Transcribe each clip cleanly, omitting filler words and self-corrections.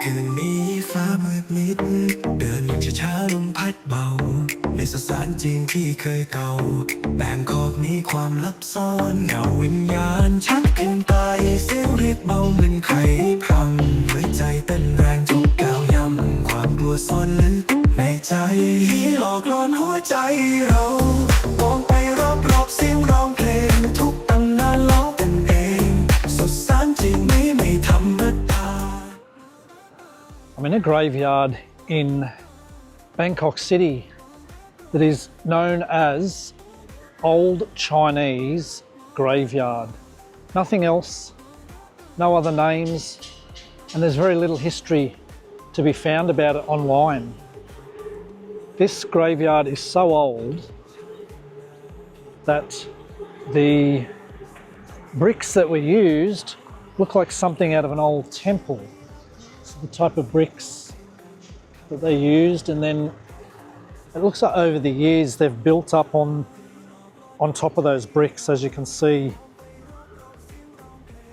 คืนนี้ฟ้ามืดมิดเดินช้าๆลมพัดเบาในสถานจริงที่เคยเก่าแบงคอกมีความลับซ่อนเงาวิญญาณชักขึ้นตายเสียงเรียกเบาเหมือนใครพังหัวใจเต้นแรงทุกก้าวยำความกลัวซ่อนลึกในใจที่หลอกล่อหัวใจเรามองไปรอบๆเสียงร้องเพลงทุกตำนานเล่ากันเองสุดสานจริงไม่ธรรมดา I'm in a graveyard in Bangkok City that is known as Old Chinese Graveyard. Nothing else, no other names, and there's very little history to be found about it online. This graveyard is so old that the bricks that were used look like something out of an old temple. It's the type of bricks that they used, and then it looks like over the years they've built up on top of those bricks, as you can see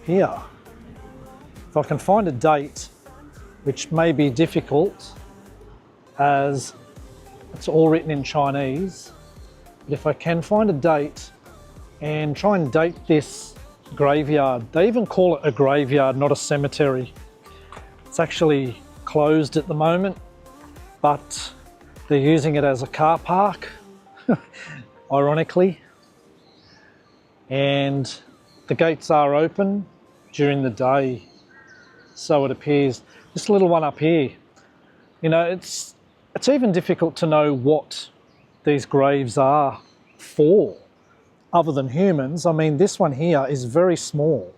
here. If I can find a date, which may be difficult as it's all written in Chinese, but if I can find a date and try and date this graveyard. They even call it a graveyard, not a cemetery. It's actually closed at the moment, but they're using it as a car park, ironically. And the gates are open during the day, so it appears. This little one up here, you know, it's even difficult to know what these graves are for, other than humans. I mean, this one here is very small.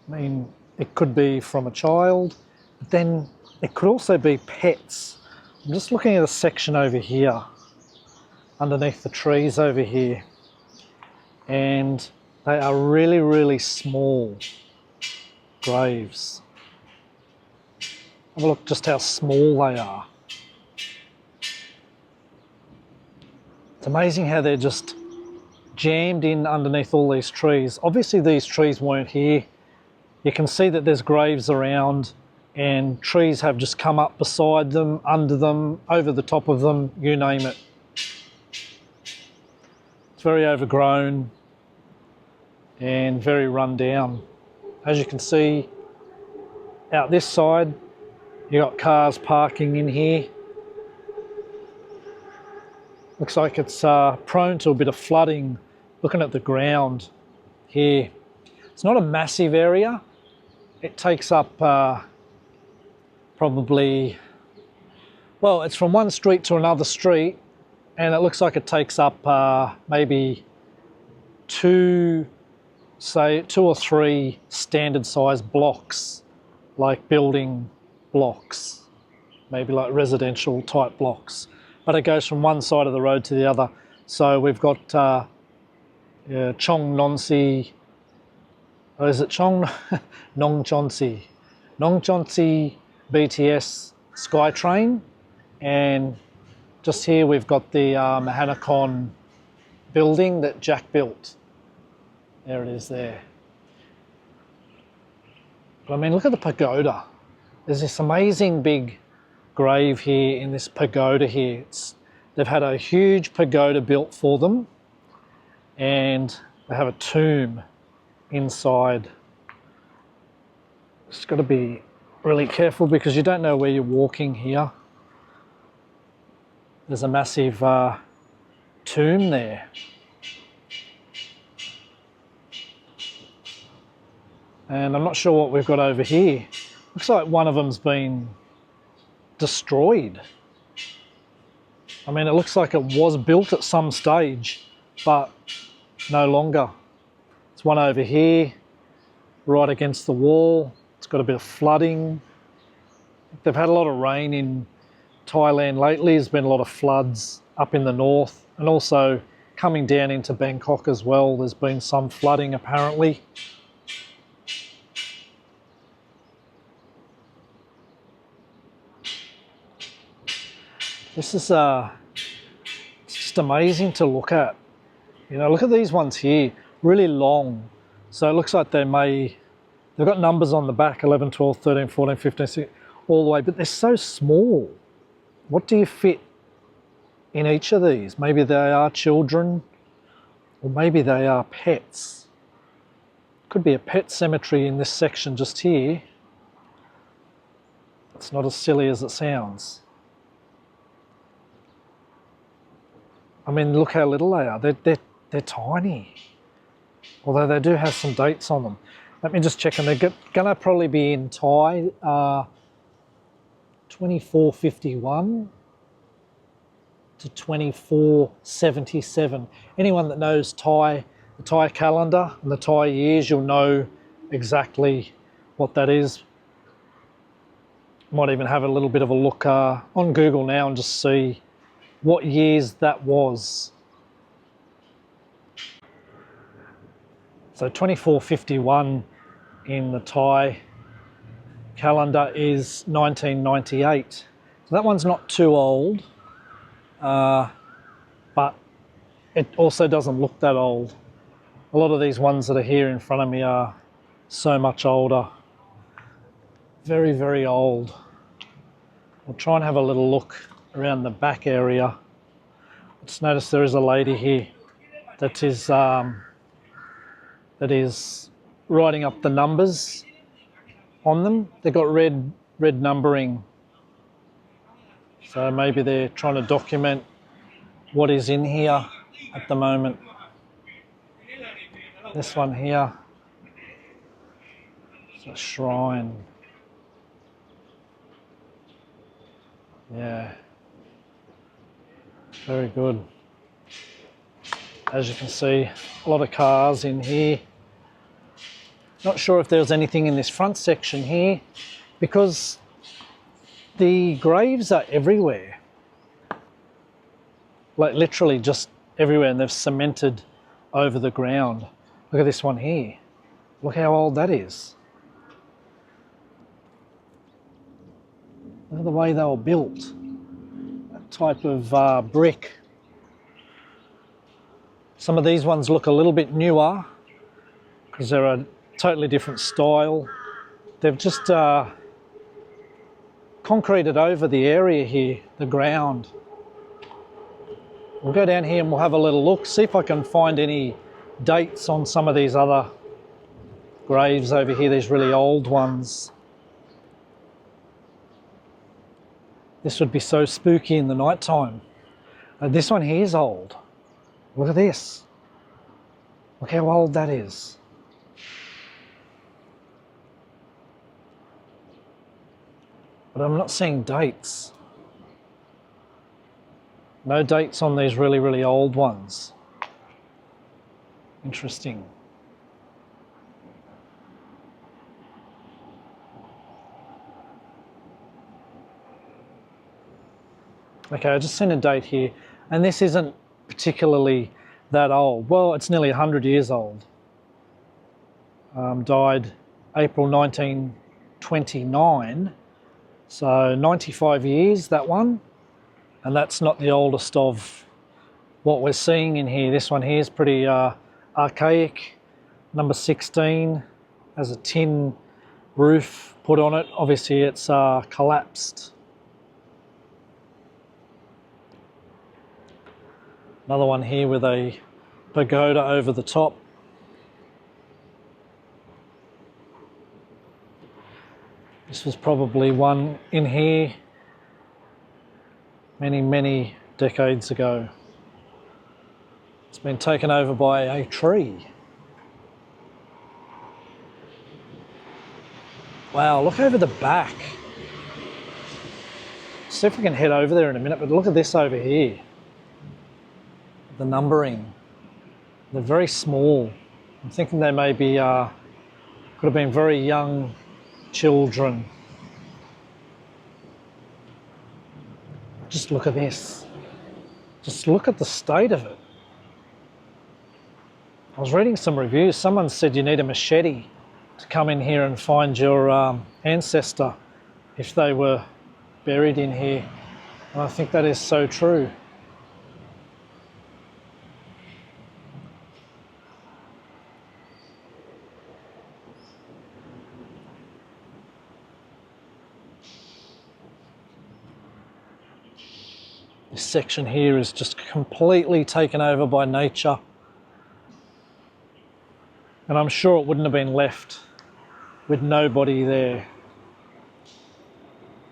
I mean, it could be from a child, but then it could also be pets. I'm just looking at a section over here, underneath the trees over here, and they are really, really small graves. Have a look just how small they are. It's amazing how they're just jammed in underneath all these trees. Obviously these trees weren't here. You can see that there's graves around and trees have just come up beside them, under them, over the top of them, you name it. It's very overgrown and very run down. As you can see, out this side, you got cars parking in here. Looks like it's prone to a bit of flooding, looking at the ground here. It's not a massive area. It takes up probably, well, it's from one street to another street, and it looks like it takes up maybe two or three standard size blocks, like building blocks, maybe like residential type blocks. But it goes from one side of the road to the other. So we've got Chong Nonsi, or is it Chong Nong Chonsi BTS SkyTrain, and just here we've got the Mahanakhon building that Jack built. There it is there. But I mean, look at the pagoda. There's this amazing big grave here in this pagoda here. They've had a huge pagoda built for them, and they have a tomb inside. Just got to be really careful because you don't know where you're walking here. There's a massive tomb there. And I'm not sure what we've got over here. Looks like one of them's been destroyed. I mean, it looks like it was built at some stage, but no longer. There's one over here, right against the wall. It's got a bit of flooding. They've had a lot of rain in Thailand lately. There's been a lot of floods up in the north, and also coming down into Bangkok as well. There's been some flooding apparently. This is it's just amazing to look at. You know, look at these ones here, really long. So it looks like they may They've got numbers on the back, 11, 12, 13, 14, 15, 16, all the way, but they're so small. What do you fit in each of these? Maybe they are children, or maybe they are pets. Could be a pet cemetery in this section just here. It's not as silly as it sounds. I mean, look how little they are. They're tiny. Although they do have some dates on them. Let me just check, and they're gonna probably be in Thai, 2451 to 2477. Anyone that knows Thai, the Thai calendar and the Thai years, you'll know exactly what that is. Might even have a little bit of a look on Google now and just see what years that was. So 2451 in the Thai calendar is 1998. So that one's not too old, but it also doesn't look that old. A lot of these ones that are here in front of me are so much older. Very, very old. I'll try and have a little look around the back area. Just notice there is a lady here that is writing up the numbers on them. They've got red numbering. So maybe they're trying to document what is in here at the moment. This one here, it's a shrine. Yeah, very good. As you can see, a lot of cars in here. Not sure if there's anything in this front section here, because the graves are everywhere. Like literally just everywhere, and they've cemented over the ground. Look at this one here. Look how old that is. Look at the way they were built. That type of brick. Some of these ones look a little bit newer because they're a totally different style. They've just concreted over the area here, the ground. We'll go down here and we'll have a little look, see if I can find any dates on some of these other graves over here, these really old ones. This would be so spooky in the night time. This one here is old. Look at this. Look how old that is. But I'm not seeing dates. No dates on these really, really old ones. Interesting. Okay, I just seen a date here, and this isn't particularly that old. Well, it's nearly 100 years old. Died April 1929, so 95 years, that one. And that's not the oldest of what we're seeing in here. This one here is pretty archaic. Number 16 has a tin roof put on it. Obviously it's collapsed. Another one here with a pagoda over the top. This was probably one in here many, many decades ago. It's been taken over by a tree. Wow, look over the back. See if we can head over there in a minute, but look at this over here. The numbering. They're very small. I'm thinking they may be, could have been very young children. Just look at this. Just look at the state of it. I was reading some reviews. Someone said you need a machete to come in here and find your ancestor if they were buried in here. And I think that is so true. section here is just completely taken over by nature. And I'm sure it wouldn't have been left with nobody there.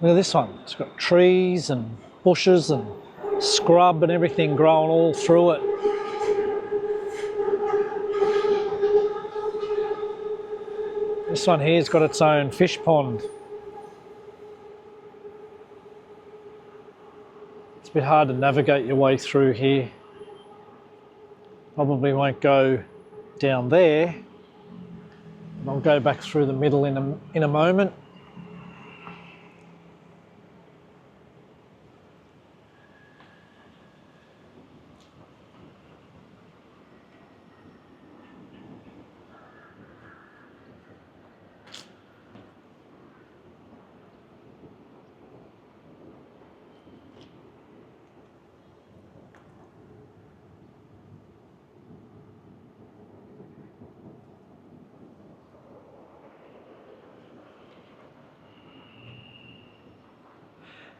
Look at this one. It's got trees and bushes and scrub and everything growing all through it. This one here's got its own fish pond. It's a bit hard to navigate your way through here. Probably won't go down there. I'll go back through the middle in a moment.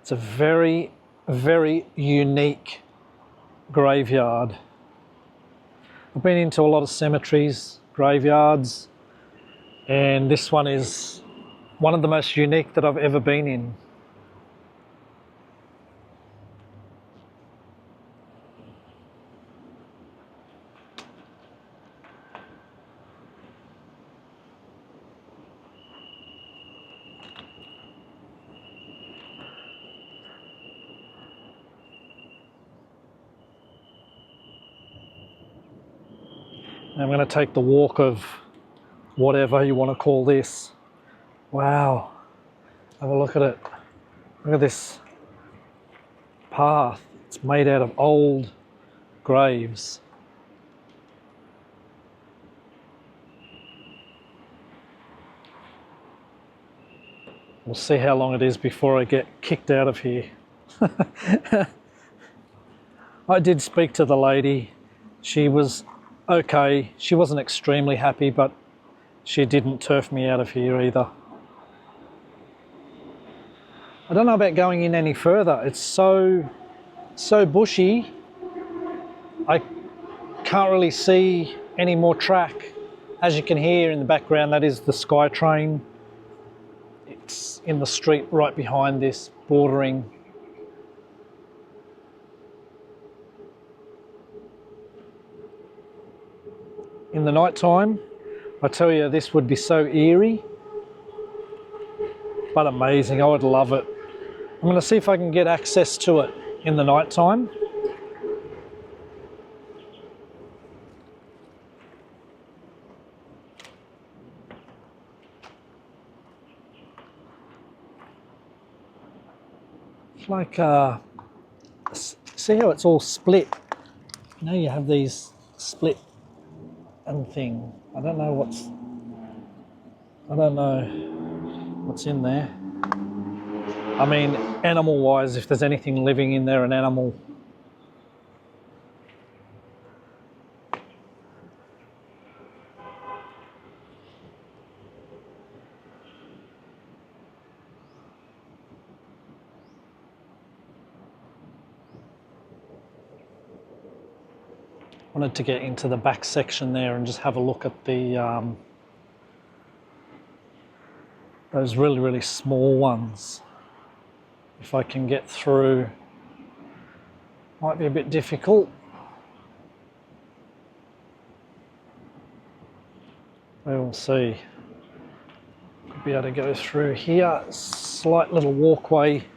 It's a very, very unique graveyard. I've been into a lot of cemeteries, graveyards, and this one is one of the most unique that I've ever been in. I'm going to take the walk of whatever you want to call this. Wow, have a look at it. Look at this path. It's made out of old graves. We'll see how long it is before I get kicked out of here. I did speak to the lady. She was okay. She wasn't extremely happy, but she didn't turf me out of here either. I don't know about going in any further. It's so bushy. I can't really see any more track. As you can hear in the background, that is the SkyTrain. It's in the street right behind this, bordering. In the night time, I tell you, this would be so eerie, but amazing. I would love it. I'm going to see if I can get access to it in the night time. It's like, see how it's all split? You know, you have these split and thing. I don't know what's in there. I mean, animal-wise, if there's anything living in there, an animal. Wanted to get into the back section there and just have a look at the those really, really small ones. If I can get through, might be a bit difficult. We will see. Could be able to go through here. Slight little walkway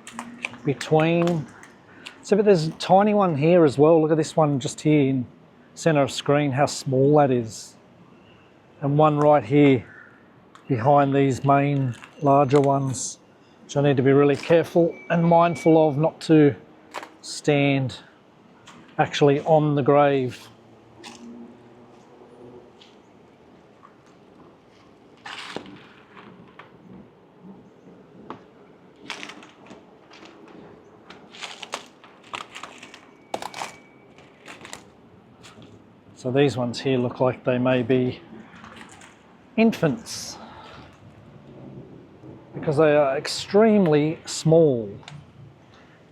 between. So, but there's a tiny one here as well. Look at this one just here in center of screen, how small that is. And one right here behind these main larger ones, which I need to be really careful and mindful of not to stand actually on the grave. So these ones here look like they may be infants because they are extremely small.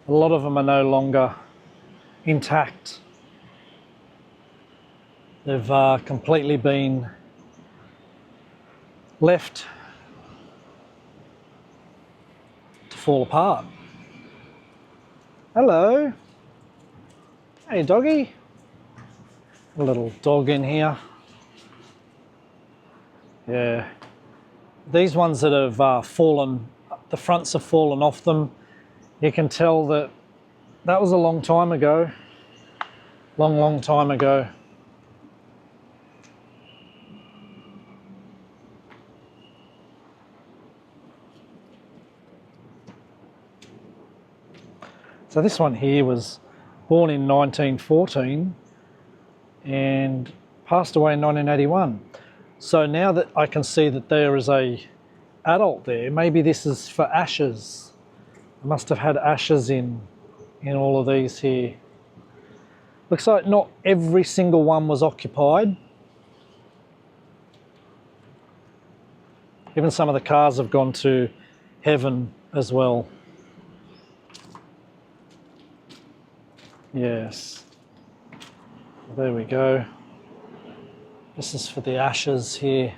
A lot of them are no longer intact. They've completely been left to fall apart. Hello. Hey, doggy. A little dog in here. Yeah. These ones that have fallen, the fronts have fallen off them. You can tell that that was a long time ago. Long time ago. So this one here was born in 1914 and passed away in 1981. So now that I can see that there is a adult there, maybe this is for ashes. I must have had ashes in all of these here. Looks like not every single one was occupied. Even some of the cars have gone to heaven as well. Yes. There we go. This is for the ashes here.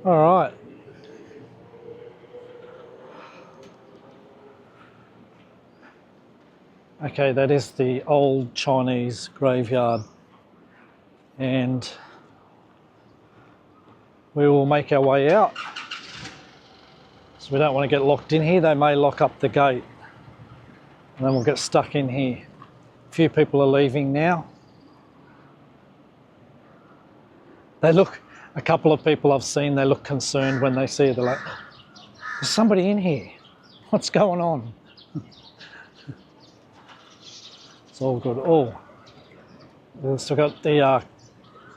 All right. Okay, that is the old Chinese graveyard. And we will make our way out. So we don't want to get locked in here. They may lock up the gate and then we'll get stuck in here. A few people are leaving now. They look, a couple of people I've seen, they look concerned when they see it. They're like, there's somebody in here. What's going on? It's all good. Oh, we've still got the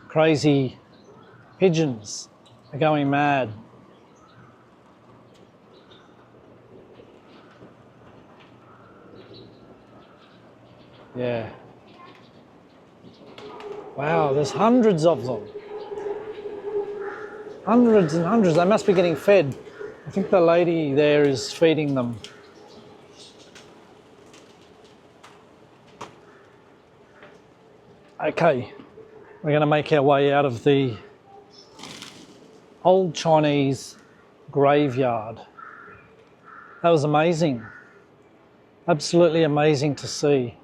crazy pigeons. They're going mad. Yeah. Wow, there's hundreds of them. Hundreds and hundreds. They must be getting fed. I think the lady there is feeding them. Okay, we're going to make our way out of the old Chinese graveyard. That was amazing. Absolutely amazing to see.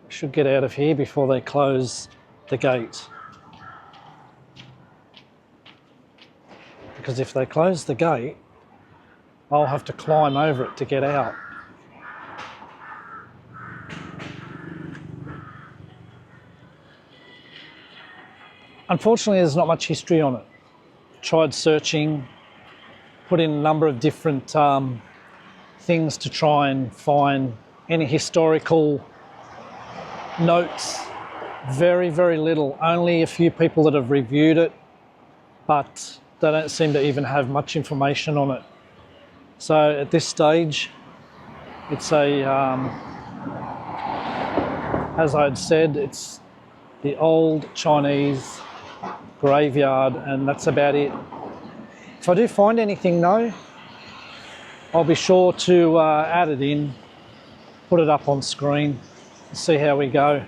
We should get out of here before they close the gate. Because if they close the gate, I'll have to climb over it to get out. Unfortunately, there's not much history on it. Tried searching, put in a number of different things to try and find any historical notes. Very, very little. Only a few people that have reviewed it, but they don't seem to even have much information on it. So at this stage, it's a, as I'd said, it's the old Chinese graveyard, and that's about it. If I do find anything though, I'll be sure to add it in, put it up on screen, see how we go.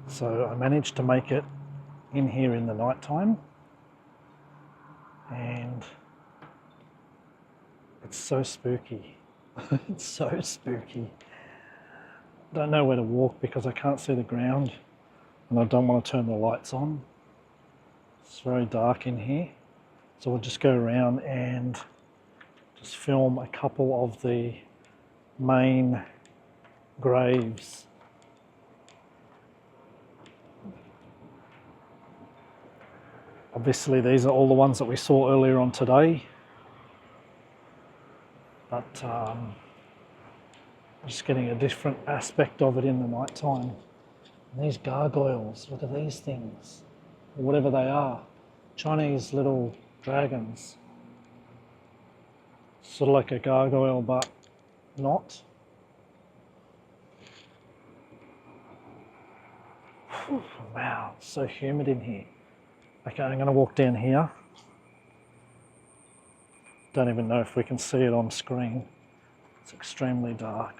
So I managed to make it in here in the night time, and it's so spooky. It's so spooky. Don't know where to walk because I can't see the ground, and I don't want to turn the lights on. It's very dark in here, so we'll just go around and just film a couple of the main graves. Obviously these are all the ones that we saw earlier on today, but just getting a different aspect of it in the night time. And these gargoyles, look at these things, or whatever they are, Chinese little dragons. Sort of like a gargoyle, but not. Wow, it's so humid in here. Okay, I'm going to walk down here. Don't even know if we can see it on screen. It's extremely dark.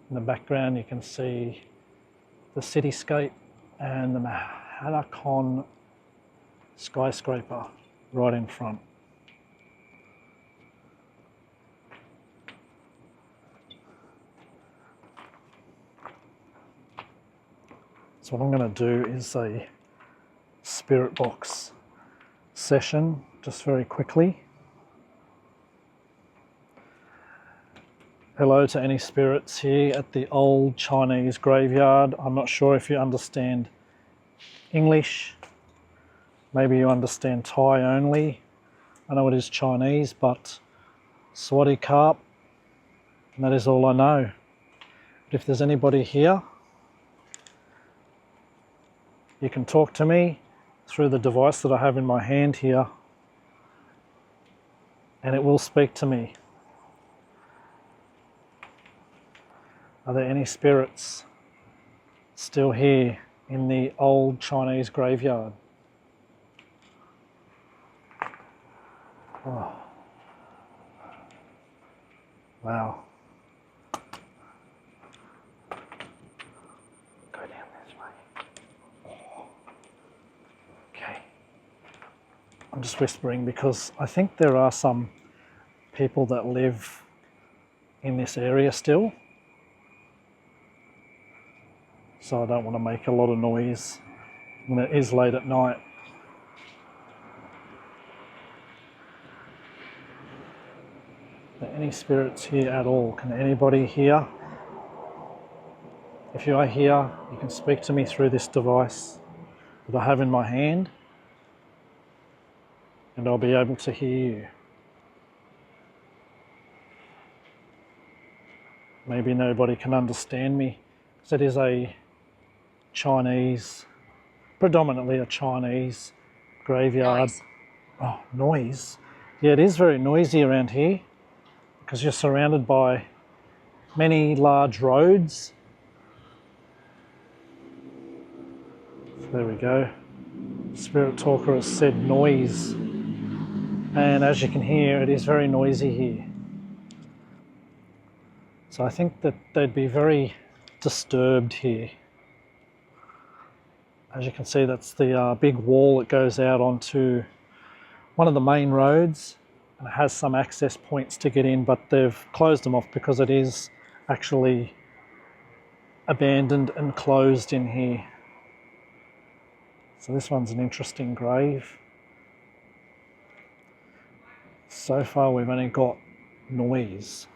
In the background you can see the cityscape and the Mahanakhon skyscraper right in front. So what I'm going to do is a spirit box session just very quickly. Hello to any spirits here at the old Chinese graveyard. I'm not sure if you understand English. Maybe you understand Thai only. I know it is Chinese, but Sawasdee Krap, and that is all I know. But if there's anybody here, you can talk to me through the device that I have in my hand here, and it will speak to me. Are there any spirits still here in the old Chinese graveyard? Oh. Wow. Go down this way. Okay. I'm just whispering because I think there are some people that live in this area still. So I don't want to make a lot of noise when it is late at night. Are there any spirits here at all? Can anybody hear? If you are here, you can speak to me through this device that I have in my hand, and I'll be able to hear you. Maybe nobody can understand me, because it is a Chinese, predominantly a Chinese graveyard. Noise. Oh, noise. Yeah, it is very noisy around here because you're surrounded by many large roads. So there we go. Spirit Talker has said noise. And as you can hear, it is very noisy here. So I think that they'd be very disturbed here. As you can see, that's the big wall that goes out onto one of the main roads, and it has some access points to get in, but they've closed them off because it is actually abandoned and closed in here. So this one's an interesting grave. So far we've only got noise.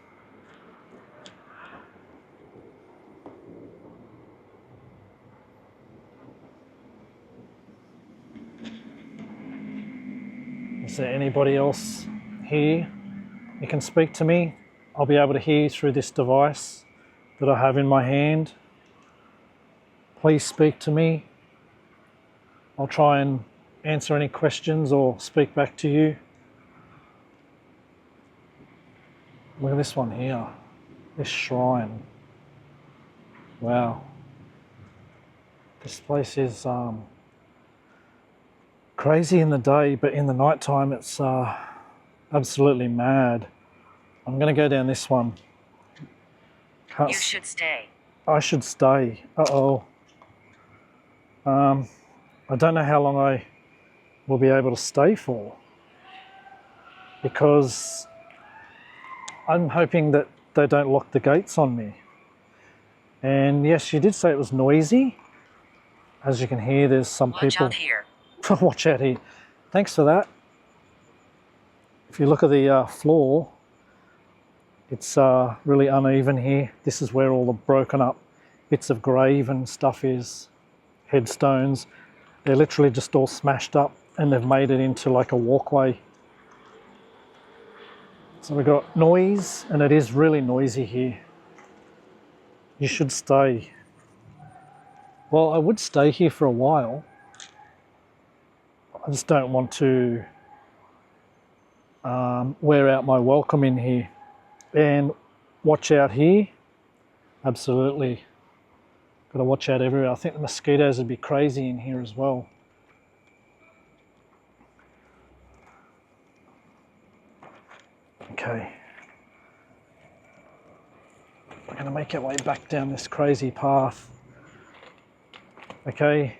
Is there anybody else here? You can speak to me. I'll be able to hear you through this device that I have in my hand. Please speak to me. I'll try and answer any questions or speak back to you. Look at this one here, this shrine. Wow. This place is crazy in the day, but in the night time it's absolutely mad. I'm going to go down this one. You should stay. I should stay. Uh-oh. I don't know how long I will be able to stay for, because I'm hoping that they don't lock the gates on me. And yes, you did say it was noisy. As you can hear, there's some Watch people. out here. Watch out here. Thanks for that. If you look at the floor, it's really uneven here. This is where all the broken up bits of grave and stuff is, headstones. They're literally just all smashed up and they've made it into like a walkway. So we've got noise, and it is really noisy here. You should stay. Well, I would stay here for a while. I just don't want to wear out my welcome in here. And watch out here. Absolutely. Got to watch out everywhere. I think the mosquitoes would be crazy in here as well. Okay. We're going to make our way back down this crazy path. Okay.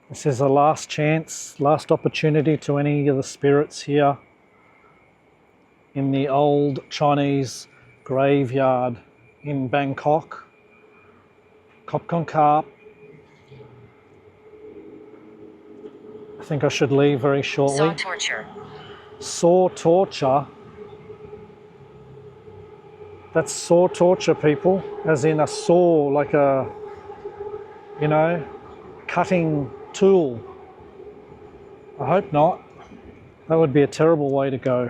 This is a last chance, last opportunity to any of the spirits here in the old Chinese graveyard in Bangkok. Kop Kon Kap. I think I should leave very shortly. Saw torture. Saw torture. That's saw torture, people, as in a saw, like a, you know, cutting tool. I hope not. That would be a terrible way to go.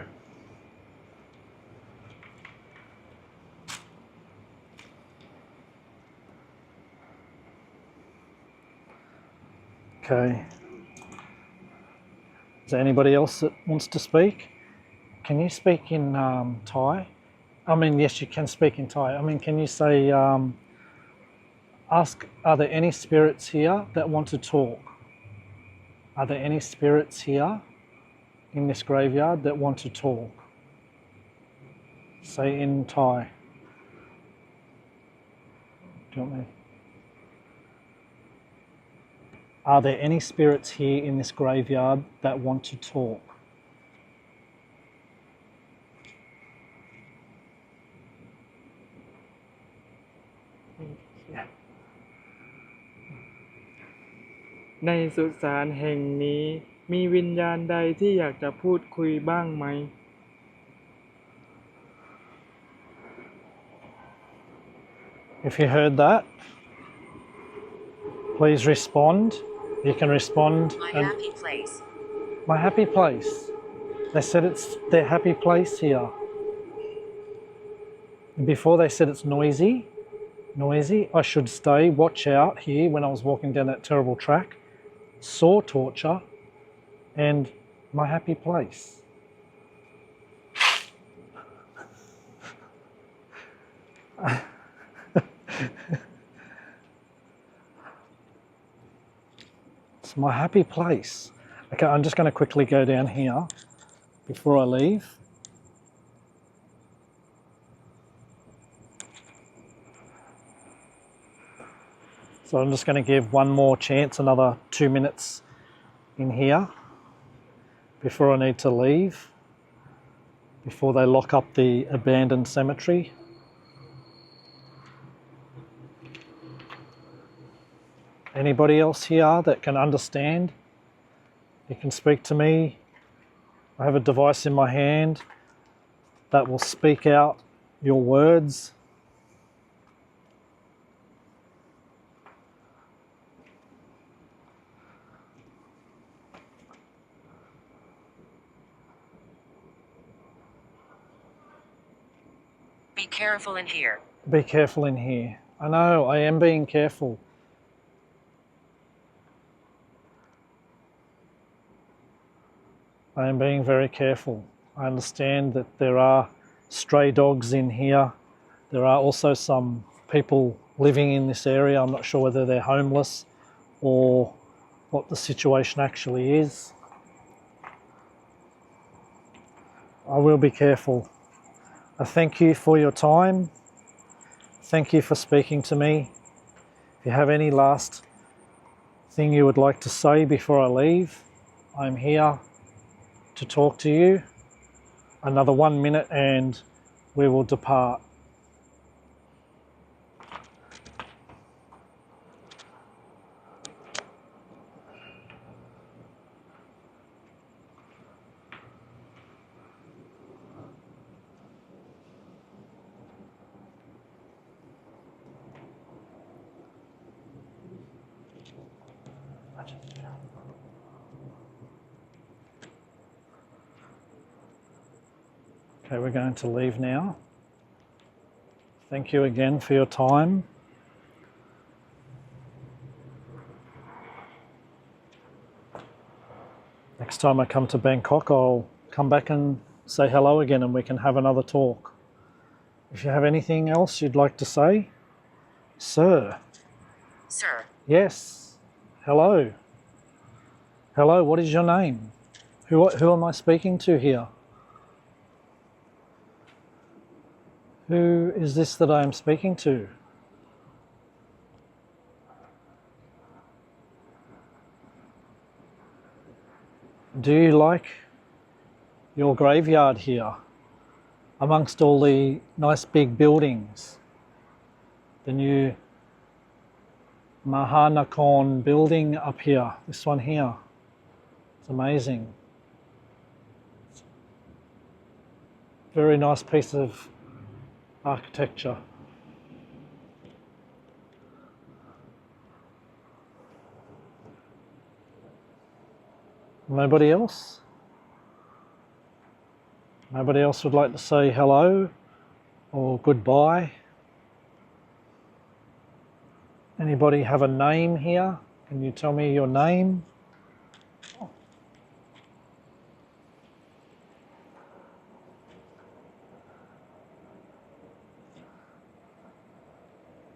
Okay. Is there anybody else that wants to speak? Can you speak in Thai? I mean, yes, you can speak in Thai. I mean, can you say, ask, are there any spirits here that want to talk? Are there any spirits here in this graveyard that want to talk? Say in Thai. Do you want me? Are there any spirits here in this graveyard that want to talk? Yeah. ในสุสานแห่งนี้มีวิญญาณใดที่อยากจะพูดคุยบ้างไหม If you heard that, please respond. You can respond. My and- happy place. My happy place. They said it's their happy place here. Before they said it's noisy. I should stay, watch out here when I was walking down that terrible track. Saw torture and my happy place. It's my happy place. Okay, I'm just going to quickly go down here before I leave. So I'm just going to give one more chance, another 2 minutes in here before I need to leave, before they lock up the abandoned cemetery. Anybody else here that can understand? You can speak to me. I have a device in my hand that will speak out your words. Be careful in here. Be careful in here. I know, I am being careful. I am being very careful. I understand that there are stray dogs in here. There are also some people living in this area. I'm not sure whether they're homeless or what the situation actually is. I will be careful. I thank you for your time. Thank you for speaking to me. If you have any last thing you would like to say before I leave, I'm here to talk to you. Another 1 minute and we will depart. Okay, we're going to leave now. Thank you again for your time. Next time I come to Bangkok, I'll come back and say hello again and we can have another talk. If you have anything else you'd like to say, sir. Sir. Yes. Hello. Hello, what is your name? Who am I speaking to here? Who is this that I am speaking to? Do you like your graveyard here amongst all the nice big buildings? The new Mahanakhon building up here, this one here. It's amazing. Very nice piece of architecture. Nobody else? Nobody else would like to say hello or goodbye? Anybody have a name here? Can you tell me your name?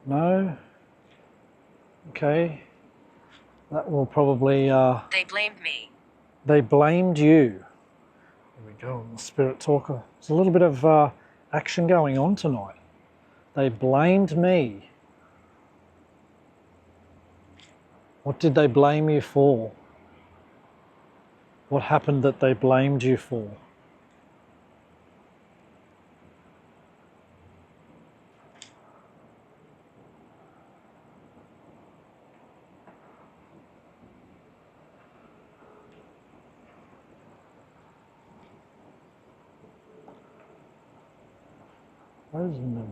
No? Okay. That will probably... They blamed me. They blamed you. Here we go, Spirit Talker. There's a little bit of action going on tonight. They blamed me. What did they blame you for? What happened that they blamed you for? Rosenman.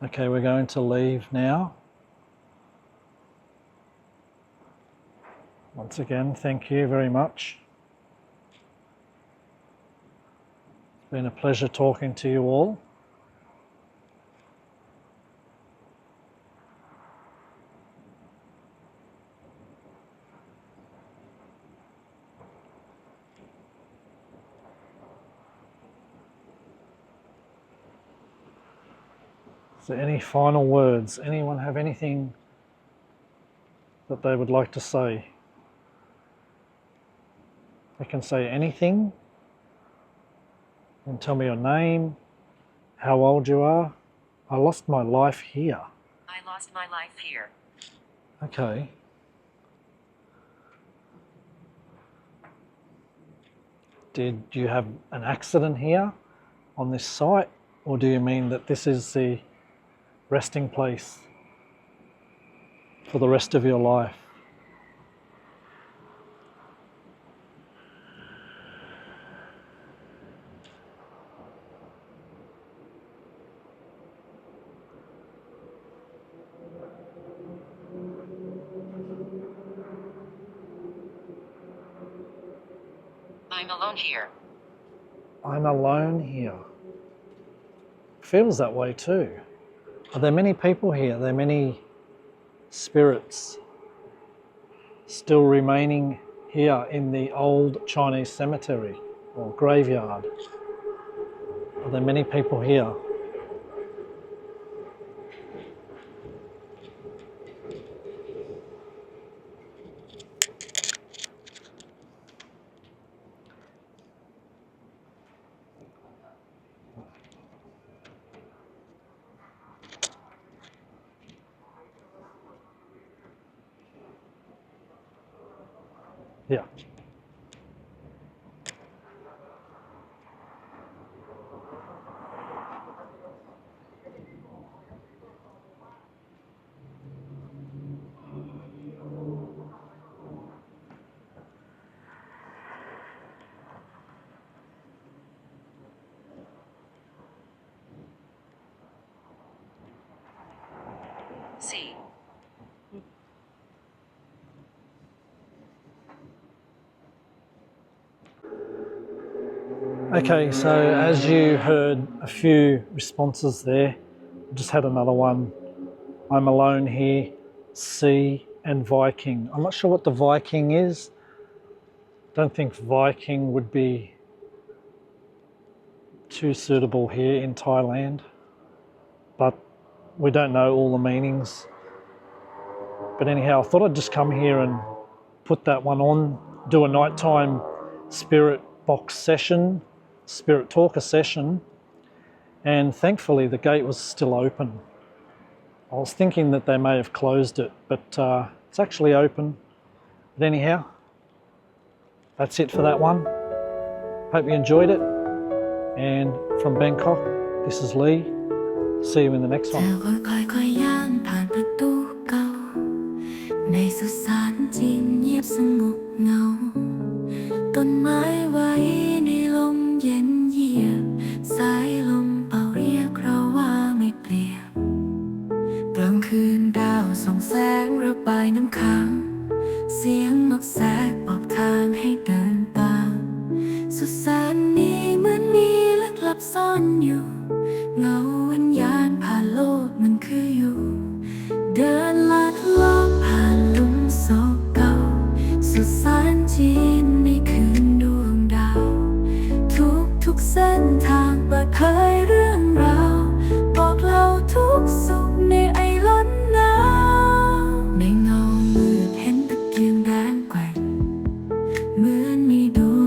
Okay, we're going to leave now. Once again, thank you very much. It's been a pleasure talking to you all. Is there any final words? Anyone have anything that they would like to say? They can say anything. You can tell me your name, how old you are. I lost my life here. I lost my life here. Okay. Did you have an accident here on this site, or do you mean that this is the resting place for the rest of your life? I'm alone here. I'm alone here. Feels that way too. Are there many people here? Are there many spirits still remaining here in the old Chinese cemetery or graveyard? Are there many people here? Yeah. see. Okay, so as you heard a few responses there, just had another one. I'm alone here, sea and Viking. I'm not sure what the Viking is. Don't think Viking would be too suitable here in Thailand, but we don't know all the meanings. But anyhow, I thought I'd just come here and put that one on, do a nighttime spirit box session, spirit talker session, and thankfully the gate was still open. I was thinking that they may have closed it, but it's actually open. But anyhow, that's it for that one. Hope you enjoyed it. And from Bangkok, this is Lee. See you in the next เธอ one. ค่อยๆย่างผ่านประตูเก่าในสุสานจีนเงียบสงบเงาต้นไม้ไว้ในลมเย็นเยียบสายลมเป่าเรียกเราว่าไม่เปลี่ยนกลางคืนดาวส่องแสงระบายน้ำค้างเสียงนกแสกบอกทางให้เดินตามสุสานนี้เหมือนมีลึกลับซ่อนอยู่เงาวิญญาณผ่านโลกมันคืออยู่เดินลัดเลาะผ่านหลุมศพเก่าสุสานจีนในคืนดวงดาวทุกเส้นทางเปิดเผยเรื่องราวบอกเล่าทุกสุขในไอล้นหนาวในเงามืดเห็นตะเกียงแดงแกว่งเหมือนมีดว